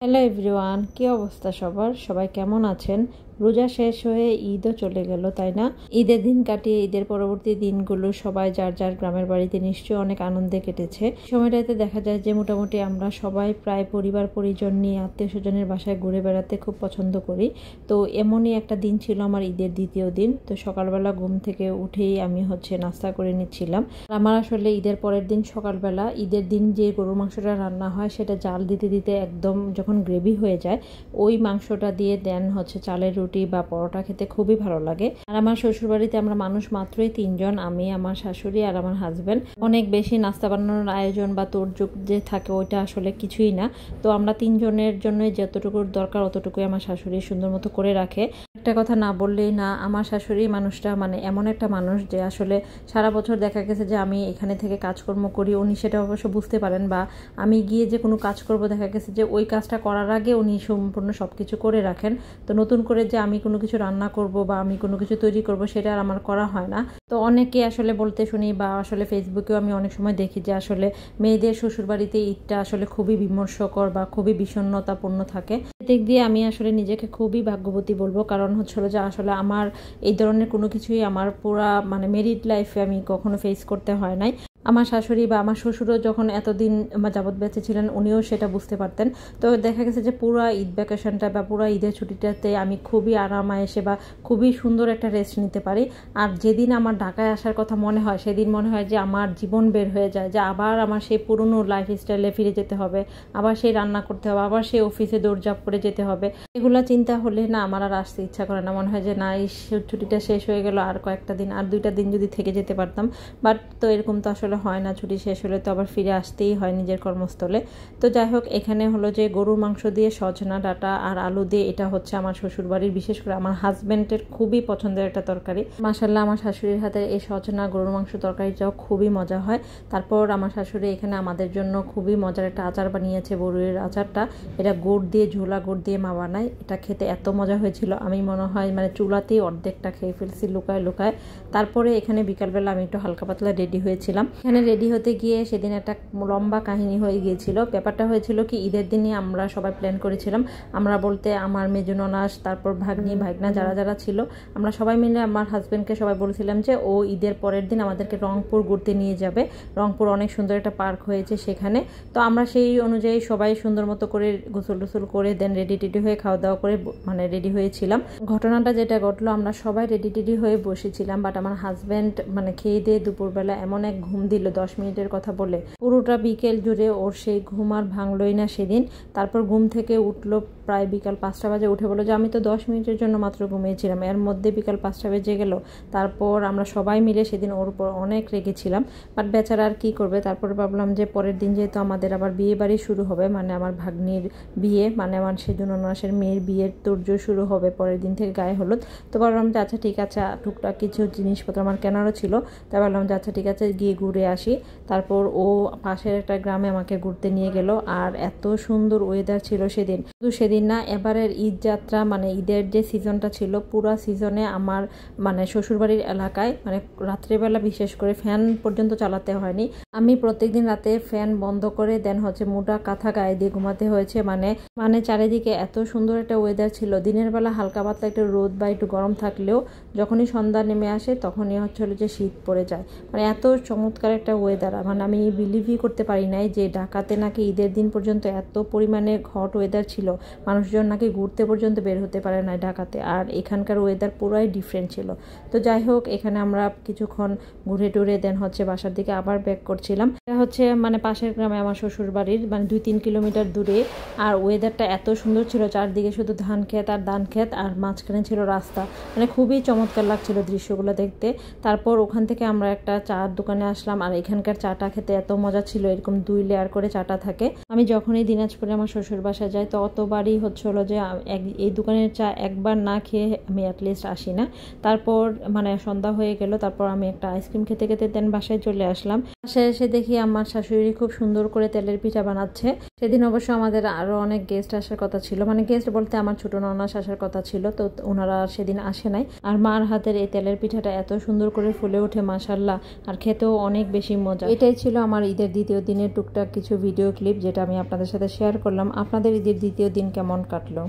Hello everyone, কি অবস্থা সবার? সবাই কেমন আছেন? রোজা শেষ হয়ে ঈদও চলে গেল, তাই না? ঈদের দিন কাটিয়ে ঈদের পরবর্তী দিনগুলো সবাই যার যার গ্রামের বাড়িতে নিশ্চয়ই অনেক আনন্দে কেটেছে। সময়টাতে দেখা যায় যে মোটামুটি আমরা সবাই প্রায় পরিবার পরিজন নিয়ে আত্মীয় স্বজনের বাসায় ঘুরে বেড়াতে খুব পছন্দ করি। তো এমনই একটা দিন ছিল আমার ঈদের দ্বিতীয় দিন। তো সকালবেলা ঘুম থেকে উঠেই আমি নাস্তা করে নিচ্ছিলাম। আমার আসলে ঈদের পরের দিন সকালবেলা ঈদের দিন যে গরুর মাংসটা রান্না হয় সেটা জাল দিতে দিতে একদম যখন গ্রেভি হয়ে যায়, ওই মাংসটা দিয়ে দেন চালের রুটি বা পরোটা খেতে খুবই ভালো লাগে। আর আমার শ্বশুরবাড়িতে আমরা মানুষ মাত্রই 3 জন, আমি, আমার শাশুড়ি আর আমার হাজবেন্ড। অনেক বেশি নাস্তা বানানোর আয়োজন বা তোড়জোড় যে থাকে ওইটা আসলে কিছুই না। তো আমরা 3 জনের জন্য যতটুকুর দরকার অতটুকুই আমার শাশুড়ি সুন্দর মতো করে রাখে। একটা কথা না বললেই না, আমার শাশুড়ি মানুষটা এমন একটা মানুষ যে আসলে সারা বছর দেখা গেছে যে আমি এখানে থেকে কাজকর্ম করি, উনি সেটা অবশ্য বুঝতে পারেন, বা আমি গিয়ে যে কোনো কাজ করব দেখা গেছে যে ওই কাজটা করার আগে উনি সম্পূর্ণ সব কিছু করে রাখেন। তো নতুন করে যে আমি কোনো কিছু রান্না করব বা আমি কোনো কিছু তৈরি করব সেটা আর আমার করা হয় না। তো অনেকে আসলে বলতে শুনি বা আসলে ফেসবুকেও আমি অনেক সময় দেখি যে আসলে মেয়েদের শ্বশুরবাড়িতে ঈদটা আসলে খুবই বিমর্ষকর বা খুবই বিষণ্ণতাপূর্ণ থাকে। দিক দিয়ে আমি আসলে নিজেকে খুবই ভাগ্যবতী বলবো, কারণ যে আসলে আমার এই ধরনের কোনো কিছুই আমার পুরা মেরিড লাইফে আমি কখনো ফেস করতে হয় নাই। আমার শাশুড়ি বা আমার শ্বশুরও যখন এতদিন যাবৎ বেঁচে ছিলেন উনিও সেটা বুঝতে পারতেন। তো দেখা গেছে যে পুরো ঈদ ভ্যাকেশনটা বা পুরো ঈদের ছুটিটাতে আমি খুবই আরামায়েশে বা খুবই সুন্দর একটা রেস্ট নিতে পারি। আর যেদিন আমার ঢাকায় আসার কথা মনে হয় সেদিন মনে হয় যে আমার জীবন বের হয়ে যায়, যে আবার আমার সেই পুরনো লাইফ স্টাইলে ফিরে যেতে হবে, আবার সেই রান্না করতে হবে, আবার সেই অফিসে দৌড়ঝাঁপ করে যেতে হবে। এগুলো চিন্তা হলে না আমার আর আসতে ইচ্ছা করে না। মনে হয় যে না, এই ছুটিটা শেষ হয়ে গেল, আর কয়েকটা দিন, আর 2টা দিন যদি থেকে যেতে পারতাম। বাট তো এরকম তো আসলে হয় না, ছুটি শেষ হলে তো আবার ফিরে আসতেই হয় নিজের কর্মস্থলে। তো যাই হোক, এখানে যে গরুর মাংস দিয়ে সজনা ডাঁটা আর আলু দিয়ে, এটা আমার শ্বশুরবাড়ির বিশেষ করে আমার হাজবেন্ডের খুবই পছন্দের একটা তরকারি। মাশাআল্লাহ, আমার শাশুড়ির হাতের এই সজনা গরুর মাংস তরকারিটাও খুবই মজা হয়। তারপর আমার শাশুড়ি এখানে আমাদের জন্য খুবই মজার একটা আচার বানিয়েছে, বড়ুইয়ের আচারটা। এটা গুড় দিয়ে, ঝোলা গুড় দিয়ে মা বানায়। এটা খেতে এত মজা হয়েছিল, আমি মনে হয় চুলাতেই অর্ধেকটা খেয়ে ফেলছি লুকায় লুকায়। তারপরে এখানে বিকালবেলা আমি একটু হালকা পাতলা রেডি হয়েছিলাম। এখানে রেডি হতে গিয়ে সেদিন একটা লম্বা কাহিনী হয়ে গিয়েছিল। ব্যাপারটা হয়েছিল কি, ঈদের দিনে আমরা সবাই প্ল্যান করেছিলাম, আমরা বলতে আমার মেজো ননাস, তারপর ভাগ্নি ভাগনা যারা যারা ছিল, আমরা সবাই মিলে আমার হাজব্যান্ডকে সবাই বলেছিলাম যে ও ঈদের পরের দিন আমাদেরকে রংপুর ঘুরতে নিয়ে যাবে। রংপুর অনেক সুন্দর একটা পার্ক হয়েছে সেখানে। তো আমরা সেই অনুযায়ী সবাই সুন্দর মতো করে গোসল টোসল করে দেন রেডি টেডি হয়ে খাওয়া দাওয়া করে রেডি হয়েছিলাম। ঘটনাটা যেটা ঘটলো, আমরা সবাই রেডি টেডি হয়ে বসেছিলাম, বাট আমার হাজব্যান্ড খেয়ে দিয়ে দুপুরবেলা এমন এক ঘুম দিল 10 মিনিটের কথা বলে, পুরোটা বিকেল জুড়ে ওর সেই ঘুম আর ভাঙলই না সেদিন। তারপর ঘুম থেকে উঠলো প্রায় বিকাল 5টা বাজে, উঠে বললো যে আমি তো 10 মিনিটের জন্য মাত্র ঘুমিয়েছিলাম, এর মধ্যে বিকাল 5টা বেজে গেল। তারপর আমরা সবাই মিলে সেদিন ওর উপর অনেক রেগেছিলাম, বাট বেচারা আর কি করবে। তারপরে ভাবলাম যে পরের দিন যেহেতু আমাদের আবার বিয়ে বাড়ি শুরু হবে, আমার ভাগ্নির বিয়ে, আমার সেজন্য ননাসের মেয়ের বিয়ের তোড়জোড় শুরু হবে পরের দিন থেকে, গায়ে হলুদ। তো ভাবলাম যে আচ্ছা ঠিক আছে, টুকটাক কিছু জিনিসপত্র আমার কেনারও ছিল, তাই ভাবলাম যে আচ্ছা ঠিক আছে গিয়ে ঘুরে আসি। তারপর ও পাশের একটা গ্রামে আমাকে ঘুরতে নিয়ে গেল, আর এত সুন্দর ওয়েদার ছিল সেদিন। শুধু সেদিন না, এবারের ঈদ যাত্রা ঈদের যে সিজনটা ছিল, পুরো সিজনে আমার শ্বশুরবাড়ির এলাকায় রাত্রেবেলা বিশেষ করে ফ্যান পর্যন্ত চালাতে হয়নি। আমি প্রত্যেকদিন রাতে ফ্যান বন্ধ করে দেন মোটা কাঁথা গায়ে দিয়ে ঘুমাতে হয়েছে। চারিদিকে এত সুন্দর একটা ওয়েদার ছিল। দিনের বেলা হালকা পাতলা একটু রোদ বা একটু গরম থাকলেও যখনই সন্ধ্যা নেমে আসে তখনই যে শীত পড়ে যায়। এত চমৎকার একটা ওয়েদার, আমি বিলিভই করতে পারি নাই যে ঢাকাতে নাকি ঈদের দিন পর্যন্ত এত পরিমাণে হট ওয়েদার ছিল, মানুষজন নাকি ঘুরতে পর্যন্ত বের হতে পারে না ঢাকাতে। আর এখানকার ওয়েদার পুরাই ডিফারেন্ট ছিল। তো যাই হোক, এখানে আমরা কিছুক্ষণ ঘুরে টুরে দেন বাসার দিকে আবার ব্যাক করছিলাম। এটা পাশের গ্রামে আমার শ্বশুর বাড়ির 2-3 কিলোমিটার দূরে। আর ওয়েদারটা এত সুন্দর ছিল, চারদিকে শুধু ধান ক্ষেত আর ধান ক্ষেত, আর মাঝখানে ছিল রাস্তা। খুবই চমৎকার লাগছিল দৃশ্যগুলো দেখতে। তারপর ওখান থেকে আমরা একটা চার দোকানে আসলাম, আর এখানকার চাটা খেতে এত মজা ছিল। এরকম 2 লেয়ার করে চাটা থাকে। আমি যখনই দিনাজপুরে আমার শ্বশুর বাসায় যাই তো অতবারই যে এই দোকানের চা একবার না খেয়ে আমি অ্যাটলিস্ট আসি না। তারপর সন্ধ্যা হয়ে গেল, তারপর আমি একটা আইসক্রিম খেতে খেতে দেন বাসায় চলে আসলাম। বাসায় এসে দেখি আমার শাশুড়ি খুব সুন্দর করে তেলের পিঠা বানাচ্ছে। সেদিন অবশ্য আমাদের আরো অনেক গেস্ট আসার কথা ছিল, গেস্ট বলতে আমার ছোট ননাস আসার কথা ছিল, তো ওনারা সেদিন আসে নাই। আর মার হাতের এই তেলের পিঠাটা এত সুন্দর করে ফুলে ওঠে মাশাআল্লাহ, আর খেতেও অনেক বেশি মজা। এটাই ছিল আমার ঈদের দ্বিতীয় দিনের টুকটাক কিছু ভিডিও ক্লিপ, যেটা আমি আপনাদের সাথে শেয়ার করলাম। আপনাদের ঈদের দ্বিতীয় দিন কেমন কাটলো?